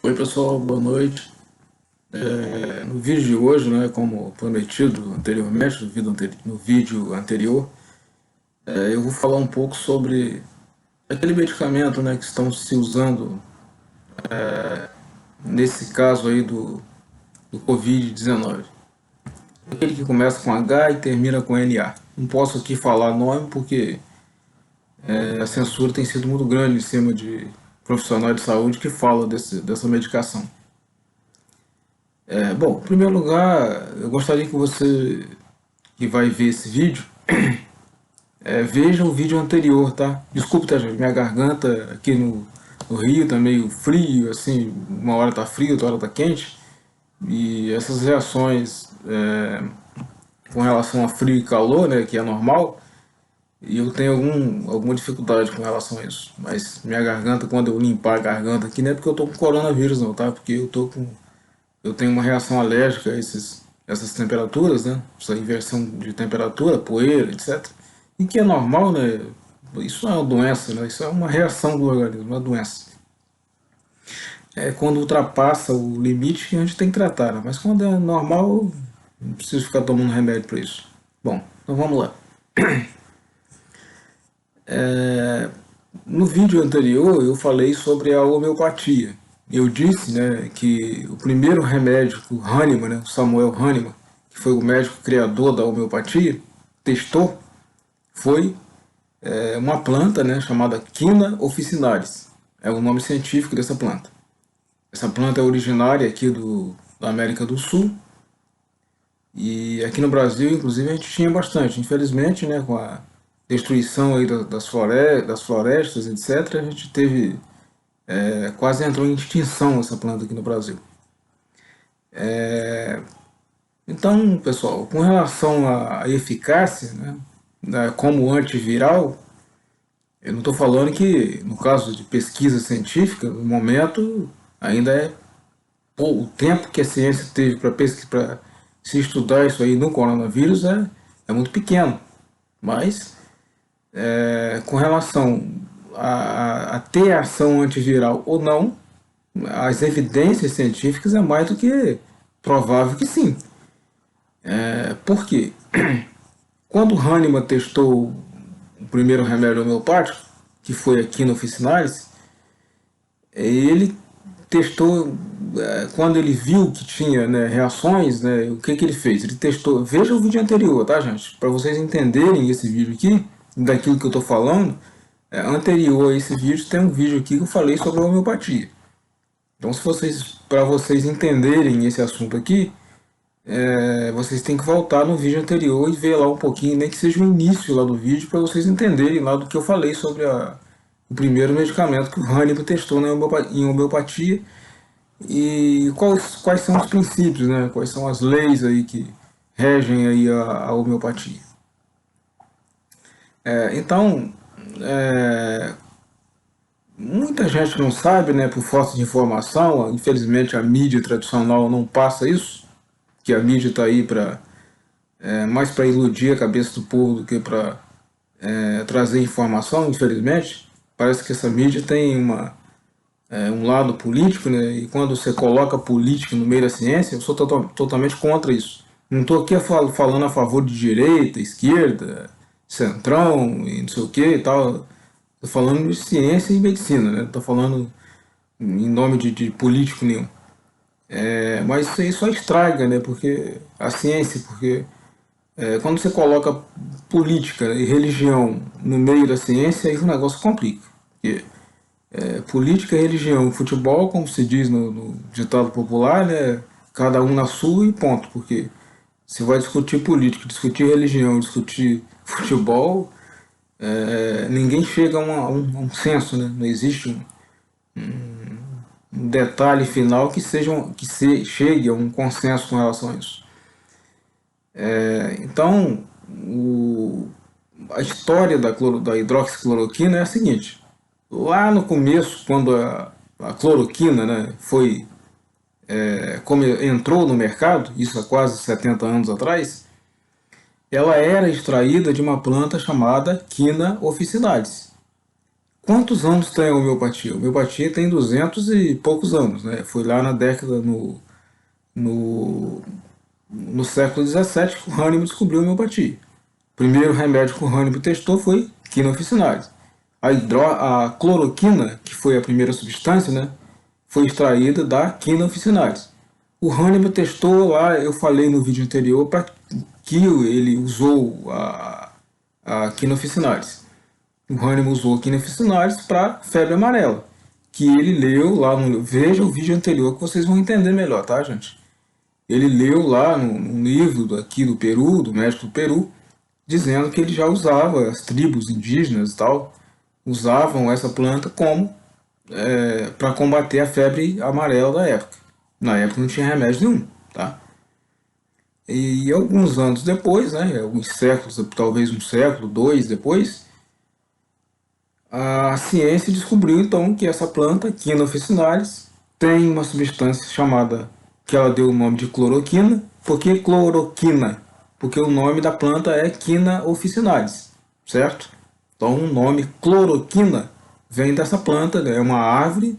Oi pessoal, boa noite. No vídeo de hoje, né, como prometido anteriormente, no vídeo anterior, eu vou falar um pouco sobre aquele medicamento, né, que estão se usando nesse caso aí do Covid-19. Aquele que começa com H e termina com NA. Não posso aqui falar nome porque a censura tem sido muito grande em cima de profissionais de saúde que falam dessa medicação. Bom, em primeiro lugar, eu gostaria que você que vai ver esse vídeo, veja o vídeo anterior, tá? Desculpe, tá, gente? Minha garganta aqui no Rio tá meio frio, assim, uma hora tá frio, outra hora tá quente. E essas reações com relação a frio e calor, né, que é normal, e eu tenho alguma dificuldade com relação a isso. Mas minha garganta, quando eu limpar a garganta aqui, não é porque eu tô com coronavírus não, tá? Porque eu tenho uma reação alérgica a essas temperaturas, né? Essa inversão de temperatura, poeira, etc. E que é normal, né? Isso não é uma doença, né? Isso é uma reação do organismo, uma doença. É quando ultrapassa o limite que a gente tem que tratar, né? Mas quando é normal, não preciso ficar tomando remédio para isso. Bom, então vamos lá. No vídeo anterior eu falei sobre a homeopatia. Eu disse, né, que o primeiro remédio que o Hahnemann, né, o Samuel Hahnemann, que foi o médico criador da homeopatia, testou foi uma planta, né, chamada Quina officinalis. É o nome científico dessa planta. Essa planta é originária aqui da América do Sul e aqui no Brasil, inclusive, a gente tinha bastante. Infelizmente, né, com a destruição aí das florestas, etc., a gente teve quase entrou em extinção essa planta aqui no Brasil. Então, pessoal, com relação à eficácia, né, como antiviral, eu não estou falando que, no caso de pesquisa científica, no momento, ainda o tempo que a ciência teve para se estudar isso aí no coronavírus é muito pequeno. Mas, com relação a ter ação antiviral ou não, as evidências científicas é mais do que provável que sim. Por quê? Quando Hahnemann testou o primeiro remédio homeopático, que foi aqui no Officinalis, ele testou, quando ele viu que tinha, né, reações, né, o que ele fez? Ele testou, veja o vídeo anterior, tá, gente? Para vocês entenderem esse vídeo aqui, daquilo que eu estou falando, anterior a esse vídeo tem um vídeo aqui que eu falei sobre a homeopatia. Então, para vocês entenderem esse assunto aqui, vocês têm que voltar no vídeo anterior e ver lá um pouquinho, nem que seja o início lá do vídeo, para vocês entenderem lá do que eu falei sobre o primeiro medicamento que o Hahnemann testou em homeopatia e quais são os princípios, né? Quais são as leis aí que regem aí a homeopatia. Então, muita gente não sabe, né, por falta de informação, infelizmente a mídia tradicional não passa isso, que a mídia está aí mais para iludir a cabeça do povo do que para trazer informação, infelizmente. Parece que essa mídia tem um lado político, né? E quando você coloca política no meio da ciência, eu sou totalmente contra isso. Não estou aqui falando a favor de direita, esquerda, centrão e não sei o que e tal. Estou falando de ciência e medicina, né? Não estou falando em nome de político nenhum. Mas isso aí só estraga, né? Porque a ciência, porque quando você coloca política e religião no meio da ciência, aí o negócio complica. Porque política, religião, futebol, como se diz no ditado popular, né? Cada um na sua e ponto. Porque se vai discutir política, discutir religião, discutir futebol, ninguém chega a um senso, né? Não existe um detalhe final chegue a um consenso com relação a isso. Então, a história da hidroxicloroquina é a seguinte. Lá no começo, quando a cloroquina, né, como entrou no mercado, isso há quase 70 anos atrás, ela era extraída de uma planta chamada Quina officinalis. Quantos anos tem a homeopatia? A homeopatia tem 200 e poucos anos, né? Foi lá na década, no, no século XVII que o Hahnemann descobriu a homeopatia. O primeiro remédio que o Hahnemann testou foi quina officinalis. A cloroquina, que foi a primeira substância, né, foi extraída da quina officinalis. O Hahnemann testou lá, eu falei no vídeo anterior, para que ele usou a quina officinalis. O Hahnemann usou a quina officinalis para febre amarela, que ele leu lá no... Veja o vídeo anterior que vocês vão entender melhor, tá, gente? Ele leu lá no livro aqui do Peru, do médico do Peru, dizendo que ele já usava, as tribos indígenas e tal, usavam essa planta como para combater a febre amarela da época. Na época não tinha remédio nenhum, tá? E alguns anos depois, né, alguns séculos, talvez um século, dois depois, a ciência descobriu então que essa planta, Quina officinalis, tem uma substância chamada, que ela deu o nome de cloroquina. Por que cloroquina? Porque o nome da planta é Quina officinalis, certo? Então o nome cloroquina vem dessa planta, é uma árvore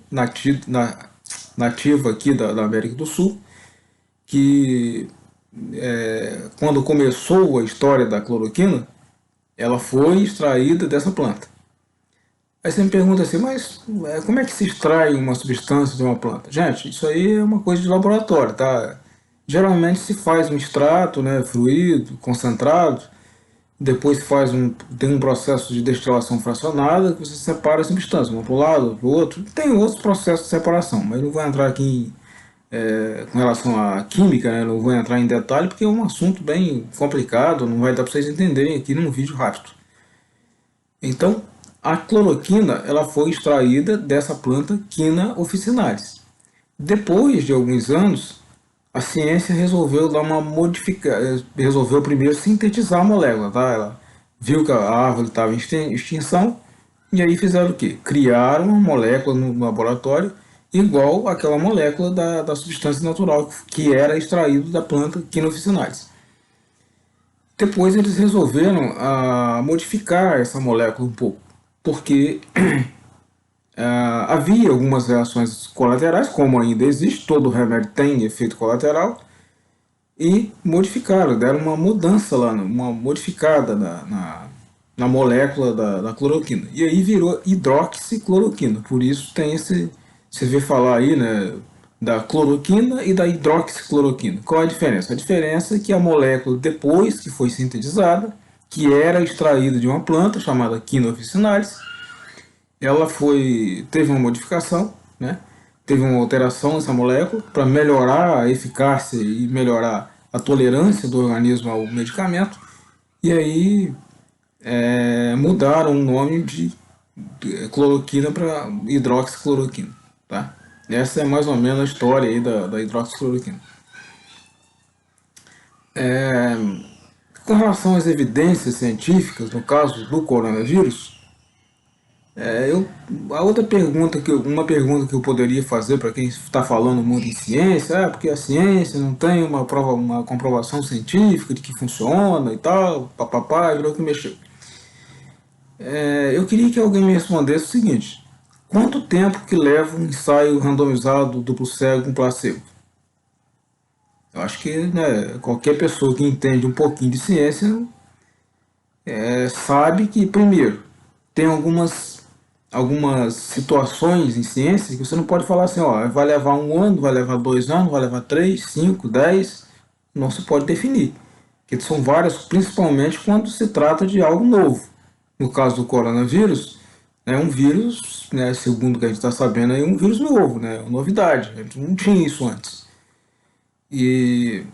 nativa aqui da América do Sul, que quando começou a história da cloroquina, ela foi extraída dessa planta. Aí você me pergunta assim, mas como é que se extrai uma substância de uma planta? Gente, isso aí é uma coisa de laboratório, tá? Geralmente se faz um extrato, né, fluido, concentrado, depois tem um processo de destilação fracionada que você separa a substância, uma para um lado, para o outro. Tem outros processos de separação, mas não vou entrar aqui com relação à química, né, não vou entrar em detalhe porque é um assunto bem complicado, não vai dar para vocês entenderem aqui num vídeo rápido. Então, a cloroquina ela foi extraída dessa planta Quina officinalis. Depois de alguns anos, a ciência resolveu dar uma resolveu primeiro sintetizar a molécula, tá? Ela viu que a árvore estava em extinção e aí fizeram o quê? Criaram uma molécula no laboratório igual àquela molécula da substância natural que era extraído da planta Quina officinalis. Depois eles resolveram modificar essa molécula um pouco, porque havia algumas reações colaterais, como ainda existe, todo remédio tem efeito colateral, e modificaram, deram uma mudança lá, uma modificada na molécula da cloroquina. E aí virou hidroxicloroquina, por isso tem você vê falar aí, né, da cloroquina e da hidroxicloroquina. Qual é a diferença? A diferença é que a molécula, depois que foi sintetizada, que era extraída de uma planta chamada Quina officinalis, ela teve uma modificação, né? Teve uma alteração nessa molécula para melhorar a eficácia e melhorar a tolerância do organismo ao medicamento, e aí mudaram o nome de cloroquina para hidroxicloroquina. Tá? Essa é mais ou menos a história aí da hidroxicloroquina. Com relação às evidências científicas, no caso do coronavírus, a outra pergunta uma pergunta que eu poderia fazer para quem está falando muito em ciência, porque a ciência não tem uma comprovação científica de que funciona e tal, papapá, virou que mexeu. Eu queria que alguém me respondesse o seguinte: quanto tempo que leva um ensaio randomizado duplo cego com placebo? Eu acho que, né, qualquer pessoa que entende um pouquinho de ciência sabe que, primeiro, tem algumas situações em ciência que você não pode falar assim, ó, vai levar um ano, vai levar 2 anos, vai levar 3, 5, 10, não se pode definir. Porque são várias, principalmente quando se trata de algo novo. No caso do coronavírus, é um vírus, né, segundo o que a gente está sabendo, é um vírus novo, né, uma novidade, a gente não tinha isso antes. E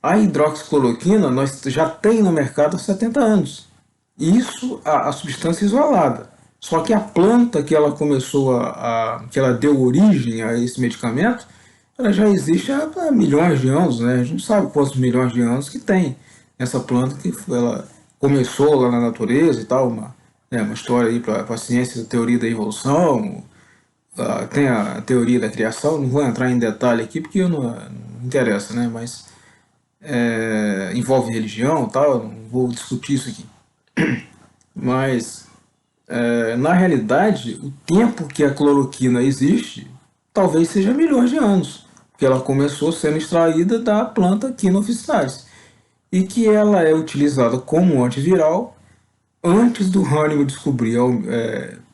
a hidroxicloroquina nós já tem no mercado há 70 anos. Isso a substância isolada. Só que a planta que ela começou que ela deu origem a esse medicamento, ela já existe há milhões de anos, né? A gente não sabe quantos milhões de anos que tem essa planta que ela começou lá na natureza e tal, uma história aí para a ciência, a teoria da evolução, tem a teoria da criação, não vou entrar em detalhe aqui porque não interessa, né? Mas envolve religião e tal, não vou discutir isso aqui. Mas Na realidade, o tempo que a cloroquina existe talvez seja milhões de anos, porque ela começou sendo extraída da planta Quina officinalis e que ela é utilizada como antiviral antes do Hahnemann descobrir,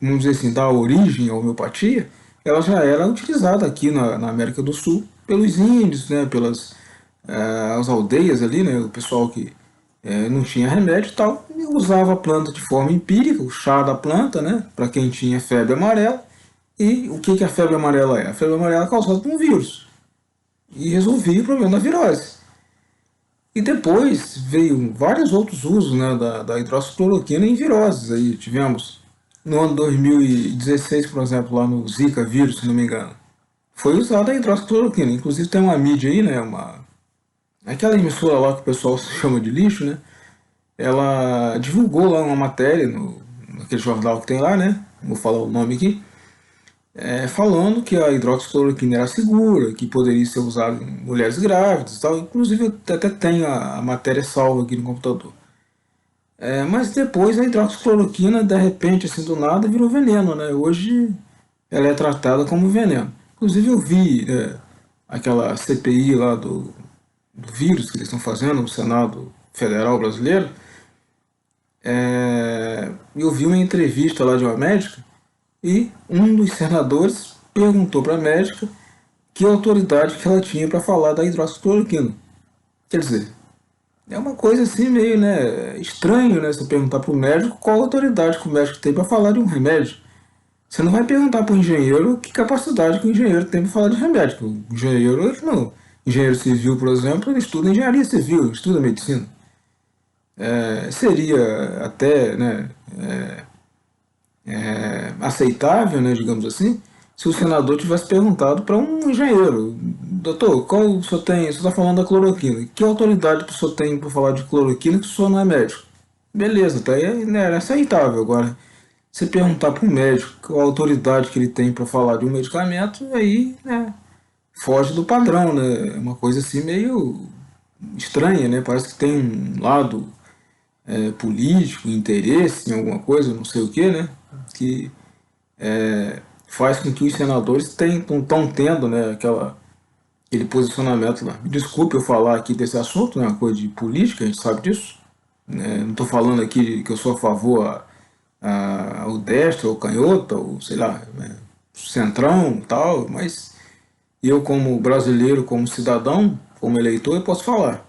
vamos dizer assim, dar origem à homeopatia. Ela já era utilizada aqui na América do Sul pelos índios, né, pelas as aldeias ali, né, o pessoal que não tinha remédio e tal, e usava a planta de forma empírica, o chá da planta, né, para quem tinha febre amarela. E o que a febre amarela é? A febre amarela é causada por um vírus e resolvia o problema da virose. E depois veio vários outros usos, né, da hidroxicloroquina em viroses. Aí tivemos no ano 2016, por exemplo, lá no Zika vírus, se não me engano, foi usada a hidroxicloroquina. Inclusive tem uma mídia aí, né, aquela emissora lá que o pessoal chama de lixo, né, ela divulgou lá uma matéria naquele jornal que tem lá, né, não vou falar o nome aqui, falando que a hidroxicloroquina era segura, que poderia ser usada em mulheres grávidas e tal. Inclusive eu até tenho a matéria salva aqui no computador. Mas depois a hidroxicloroquina, de repente, assim do nada, virou veneno, né? Hoje ela é tratada como veneno. Inclusive eu vi aquela CPI lá do vírus que eles estão fazendo no Senado Federal Brasileiro. Eu vi uma entrevista lá de uma médica e um dos senadores perguntou para a médica que autoridade que ela tinha para falar da hidroxicloroquina. Quer dizer, é uma coisa assim meio, né, estranho, né, você perguntar para o médico qual autoridade que o médico tem para falar de um remédio. Você não vai perguntar para o engenheiro que capacidade que o engenheiro tem para falar de remédio. O engenheiro, ele não. Engenheiro civil, por exemplo, ele estuda engenharia civil, ele estuda medicina. Seria até, né, aceitável, né, digamos assim, se o senador tivesse perguntado para um engenheiro: doutor, qual o senhor tem? Você está falando da cloroquina. Que autoridade que o senhor tem para falar de cloroquina que o senhor não é médico? Beleza, tá aí, né, era aceitável. Agora, se perguntar para um médico qual a autoridade que ele tem para falar de um medicamento, aí, né, foge do padrão, né? É uma coisa assim meio estranha, né? Parece que tem um lado político, interesse em alguma coisa, não sei o que, né? Que faz com que os senadores estão tendo, né, aquele posicionamento lá. Me desculpe eu falar aqui desse assunto, é uma coisa de política, a gente sabe disso. Não estou falando aqui que eu sou a favor ao destro, ao canhoto, ou sei lá, centrão e tal, mas eu como brasileiro, como cidadão, como eleitor, eu posso falar.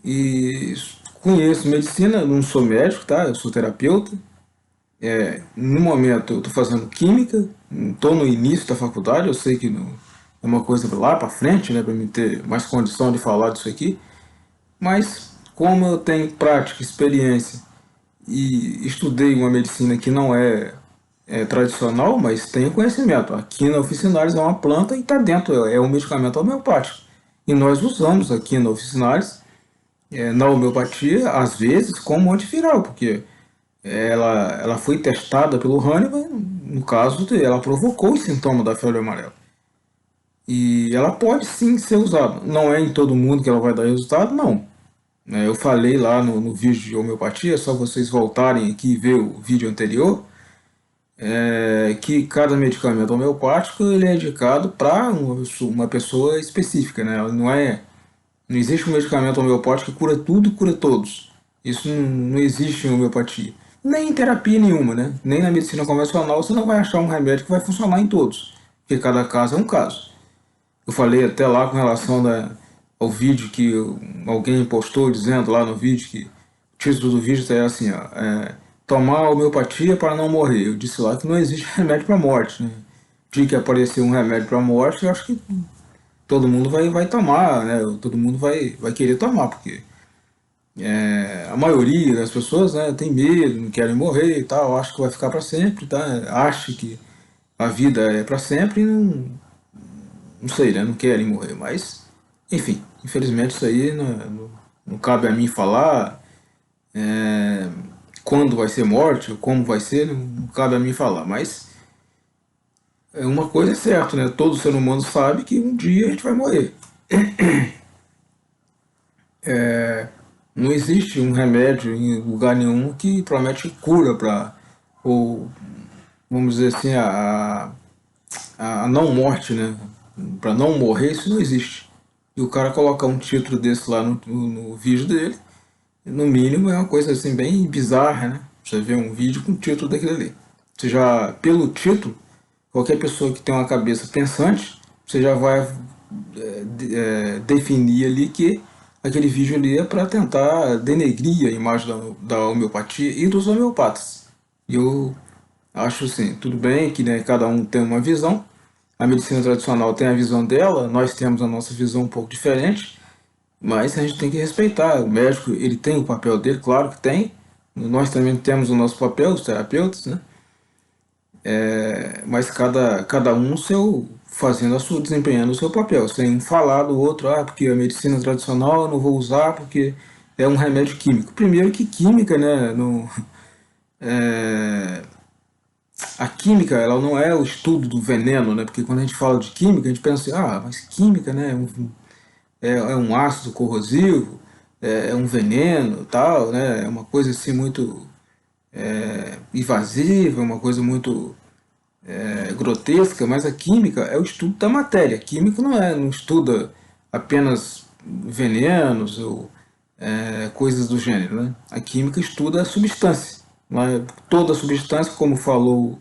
E conheço medicina, não sou médico, tá? Eu sou terapeuta. No momento eu estou fazendo química, estou no início da faculdade, eu sei que é uma coisa lá para frente, né, para me ter mais condição de falar disso aqui, mas como eu tenho prática, experiência e estudei uma medicina que não é tradicional, mas tenho conhecimento. A quina officinalis é uma planta e está dentro, é um medicamento homeopático. E nós usamos a quina officinalis na homeopatia, às vezes, como antiviral, porque ela foi testada pelo Hahnemann, no caso, ela provocou os sintomas da febre amarela. E ela pode sim ser usada. Não é em todo mundo que ela vai dar resultado, não. Eu falei lá no vídeo de homeopatia, é só vocês voltarem aqui e ver o vídeo anterior, que cada medicamento homeopático ele é indicado para uma pessoa específica, né? Não existe um medicamento homeopático que cura tudo e cura todos. Isso não existe em homeopatia. Nem em terapia nenhuma, né? Nem na medicina convencional você não vai achar um remédio que vai funcionar em todos. Porque cada caso é um caso. Eu falei até lá com relação ao vídeo que alguém postou dizendo lá no vídeo que o título do vídeo é assim, ó, tomar homeopatia para não morrer. Eu disse lá que não existe remédio para morte, né? O dia que aparecer um remédio para morte, eu acho que todo mundo vai tomar, né? Todo mundo vai querer tomar, porque a maioria das pessoas, né, tem medo, não querem morrer e tal, acha que vai ficar para sempre, tá? Acha que a vida é para sempre e não sei, né? Não querem morrer, mas enfim, infelizmente isso aí não cabe a mim falar quando vai ser morte, ou como vai ser, não cabe a mim falar, mas uma coisa é certa, né? Todo ser humano sabe que um dia a gente vai morrer. Não existe um remédio em lugar nenhum que promete cura ou vamos dizer assim, a não morte, né? Para não morrer, isso não existe. E o cara colocar um título desse lá no vídeo dele, no mínimo é uma coisa assim bem bizarra, né? Você vê um vídeo com o título daquele ali. Você já, pelo título, qualquer pessoa que tem uma cabeça pensante, você já vai definir ali que aquele vídeo ali é para tentar denegrir a imagem da homeopatia e dos homeopatas. E eu acho assim, tudo bem que, né, cada um tem uma visão, a medicina tradicional tem a visão dela, nós temos a nossa visão um pouco diferente, mas a gente tem que respeitar. O médico, ele tem o papel dele, claro que tem. Nós também temos o nosso papel, os terapeutas, né? Mas cada um seu, fazendo a sua, desempenhando o seu papel, sem um falar do outro, ah, porque a medicina tradicional eu não vou usar porque é um remédio químico. Primeiro que química, né, no, é, a química, ela não é o estudo do veneno, né, porque quando a gente fala de química, a gente pensa assim, ah, mas química, né, é um ácido corrosivo, é um veneno, tal, né, é uma coisa assim muito invasiva, uma coisa muito grotesca, mas a química é o estudo da matéria. A química não estuda apenas venenos ou coisas do gênero. Né? A química estuda a substância. Né? Toda substância, como falou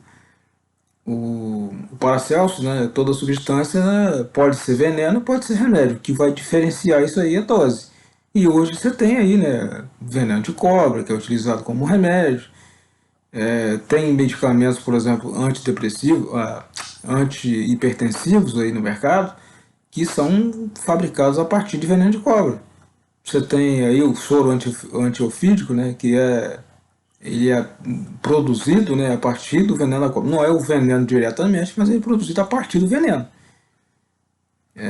o Paracelso, né? Toda substância, né, pode ser veneno, pode ser remédio. O que vai diferenciar isso aí é a dose. E hoje você tem aí, né, veneno de cobra, que é utilizado como remédio. Tem medicamentos, por exemplo, antidepressivos, antihipertensivos aí no mercado, que são fabricados a partir de veneno de cobra. Você tem aí o soro antiofídico, né, ele é produzido, né, a partir do veneno da cobra. Não é o veneno diretamente, mas ele é produzido a partir do veneno.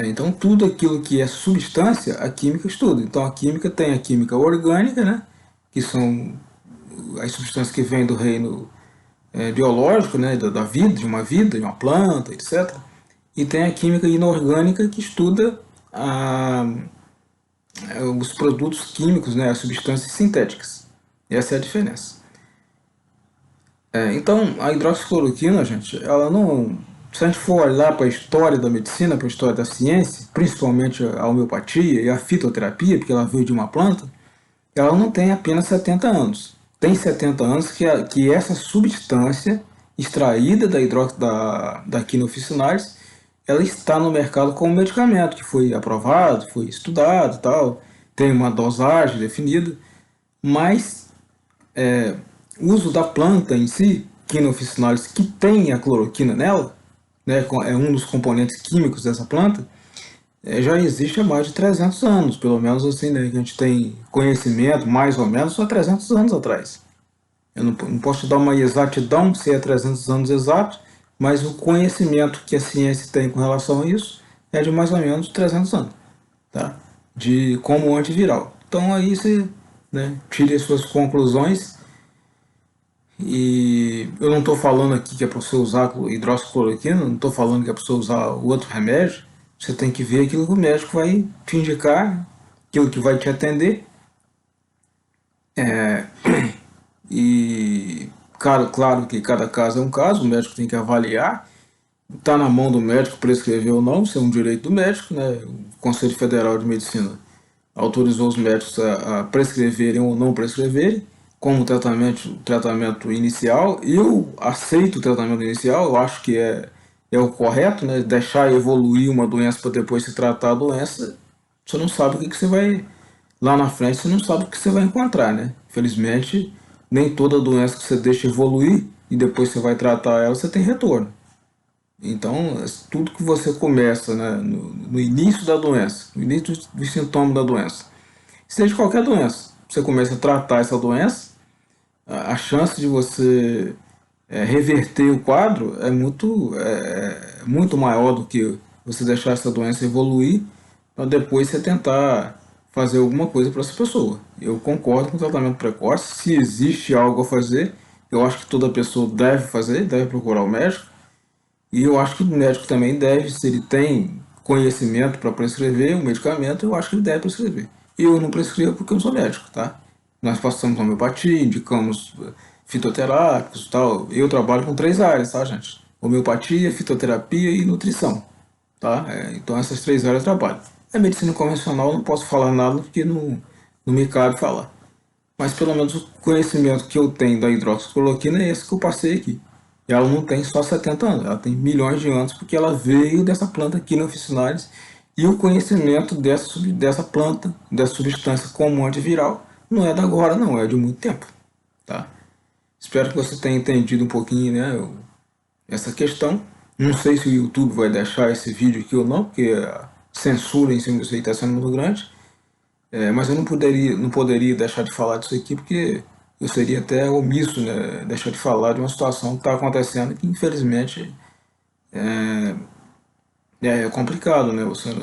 Então tudo aquilo que é substância, a química estuda. Então a química tem a química orgânica, né, que são as substâncias que vêm do reino biológico, né, da vida, de uma planta, etc. E tem a química inorgânica que estuda os produtos químicos, né, as substâncias sintéticas. Essa é a diferença. Então, a hidroxicloroquina, gente, ela não. Se a gente for olhar para a história da medicina, para a história da ciência, principalmente a homeopatia e a fitoterapia, porque ela veio de uma planta, ela não tem apenas 70 anos. Tem 70 anos que essa substância extraída da quina officinalis, ela está no mercado como medicamento, que foi aprovado, foi estudado e tal, tem uma dosagem definida, mas o uso da planta em si, quina officinalis, que tem a cloroquina nela, né, é um dos componentes químicos dessa planta, já existe há mais de 300 anos, pelo menos assim, né, que a gente tem conhecimento, mais ou menos, só 300 anos atrás. Eu não posso te dar uma exatidão se é 300 anos exatos, mas o conhecimento que a ciência tem com relação a isso é de mais ou menos 300 anos, tá? De como antiviral. Então aí você, né, tire as suas conclusões. E eu não estou falando aqui que é para você usar hidroxicloroquina, não estou falando que é para você usar o outro remédio. Você tem que ver aquilo que o médico vai te indicar, aquilo que vai te atender. E, cara, claro que cada caso é um caso, o médico tem que avaliar. Está na mão do médico prescrever ou não, isso é um direito do médico, né? O Conselho Federal de Medicina autorizou os médicos a prescreverem ou não prescreverem como tratamento inicial. Eu aceito o tratamento inicial, eu acho que é o correto, né? Deixar evoluir uma doença para depois se tratar a doença, você não sabe o que você vai. Lá na frente você não sabe o que você vai encontrar, né? Felizmente, nem toda doença que você deixa evoluir e depois você vai tratar ela, você tem retorno. Então, tudo que você começa, né, no início da doença, no início dos sintomas da doença, seja qualquer doença, você começa a tratar essa doença, a chance de você reverter o quadro é muito maior do que você deixar essa doença evoluir para depois você tentar fazer alguma coisa para essa pessoa. Eu concordo com o tratamento precoce. Se existe algo a fazer, eu acho que toda pessoa deve fazer, deve procurar o médico. E eu acho que o médico também deve, se ele tem conhecimento para prescrever o medicamento, eu acho que ele deve prescrever. Eu não prescrevo porque eu não sou médico, tá? Nós passamos homeopatia, indicamos fitoterápicos e tal. Eu trabalho com 3 áreas, tá, gente? Homeopatia, fitoterapia e nutrição, tá? Então essas 3 áreas eu trabalho. A medicina convencional eu não posso falar nada porque não me cabe falar. Mas pelo menos o conhecimento que eu tenho da hidroxicloroquina é esse que eu passei aqui. E ela não tem só 70 anos, ela tem milhões de anos porque ela veio dessa planta aqui no officinalis, e o conhecimento dessa planta, dessa substância como antiviral, não é da agora não, é de muito tempo, tá? Espero que você tenha entendido um pouquinho, né, essa questão. Não sei se o YouTube vai deixar esse vídeo aqui ou não, porque a censura em cima disso aí está sendo muito grande. Mas eu não poderia deixar de falar disso aqui, porque eu seria até omisso, né, deixar de falar de uma situação que está acontecendo que infelizmente é complicado, né? Você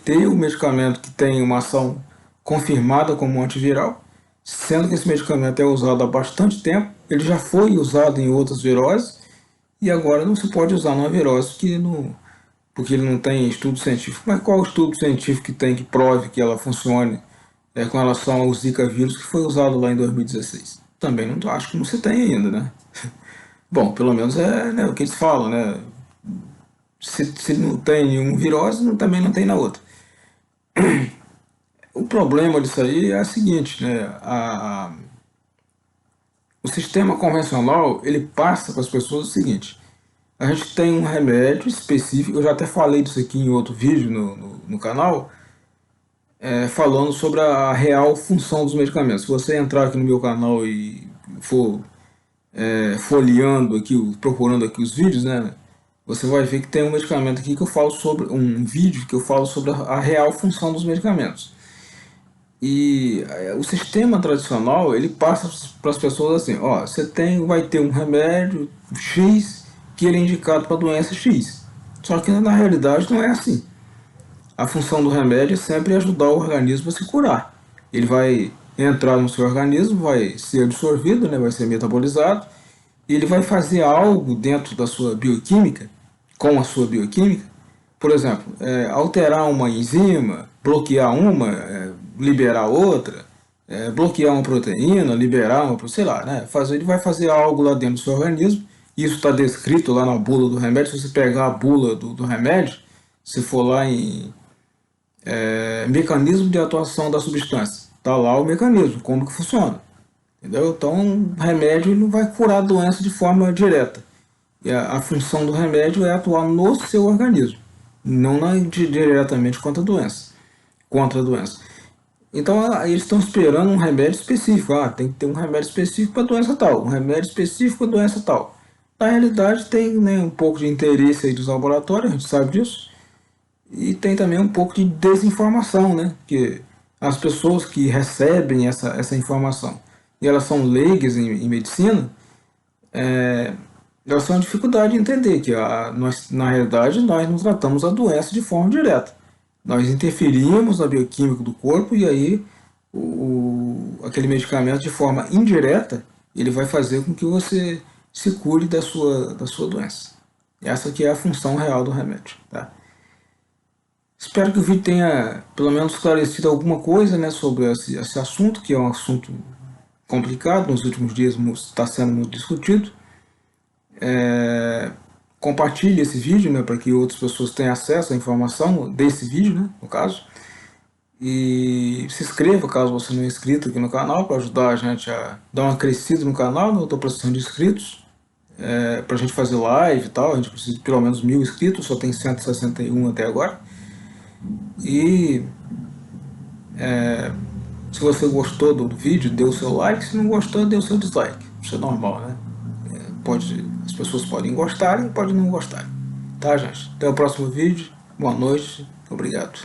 ter o medicamento que tem uma ação confirmada como antiviral, sendo que esse medicamento é usado há bastante tempo, ele já foi usado em outras viroses e agora não se pode usar numa virose porque ele não tem estudo científico. Mas qual o estudo científico que tem que prove que ela funcione com relação ao Zika vírus que foi usado lá em 2016? Também não acho que não se tem ainda, né? Bom, pelo menos é, né, o que eles falam, né? Se não tem nenhum virose, também não tem na outra. O problema disso aí é o seguinte, né? O sistema convencional, ele passa para as pessoas o seguinte: a gente tem um remédio específico, eu já até falei disso aqui em outro vídeo no canal, falando sobre a real função dos medicamentos. Se você entrar aqui no meu canal e for folheando aqui, procurando aqui os vídeos, né, você vai ver que tem um medicamento aqui que eu falo sobre, um vídeo que eu falo sobre a real função dos medicamentos. E o sistema tradicional, ele passa para as pessoas assim: ó, vai ter um remédio X que ele é indicado para doença X. Só que na realidade não é assim. A função do remédio é sempre ajudar o organismo a se curar. Ele vai entrar no seu organismo, vai ser absorvido, né, vai ser metabolizado, e ele vai fazer algo dentro da sua bioquímica, com a sua bioquímica. Por exemplo, alterar uma enzima, bloquear uma, liberar outra, bloquear uma proteína, liberar uma, sei lá, né? Ele vai fazer algo lá dentro do seu organismo. Isso está descrito lá na bula do remédio. Se você pegar a bula do remédio, se for lá em mecanismo de atuação da substância, está lá o mecanismo, como que funciona. Entendeu? Então, o remédio não vai curar a doença de forma direta. E a função do remédio é atuar no seu organismo, não diretamente contra a doença. Então, eles estão esperando um remédio específico. Tem que ter um remédio específico para a doença tal, um remédio específico para a doença tal. Na realidade, tem, né, um pouco de interesse aí dos laboratórios, a gente sabe disso, e tem também um pouco de desinformação, né? Que as pessoas que recebem essa informação e elas são leigas em medicina, elas têm uma dificuldade de entender que na realidade nós não tratamos a doença de forma direta. Nós interferimos na bioquímica do corpo e aí aquele medicamento de forma indireta ele vai fazer com que você se cure da sua doença. Essa aqui é a função real do remédio, tá? Espero que o vídeo tenha pelo menos esclarecido alguma coisa, né, sobre esse assunto, que é um assunto complicado, nos últimos dias está sendo muito discutido. Compartilhe esse vídeo, né, para que outras pessoas tenham acesso à informação desse vídeo, né, no caso. E se inscreva caso você não é inscrito aqui no canal, para ajudar a gente a dar uma crescida no canal. Eu estou precisando de inscritos para a gente fazer live e tal. A gente precisa de pelo menos 1000 inscritos, só tem 161 até agora. E se você gostou do vídeo, dê o seu like. Se não gostou, dê o seu dislike. Isso é normal, né? As pessoas podem gostar e podem não gostar. Tá, gente? Até o próximo vídeo. Boa noite. Obrigado.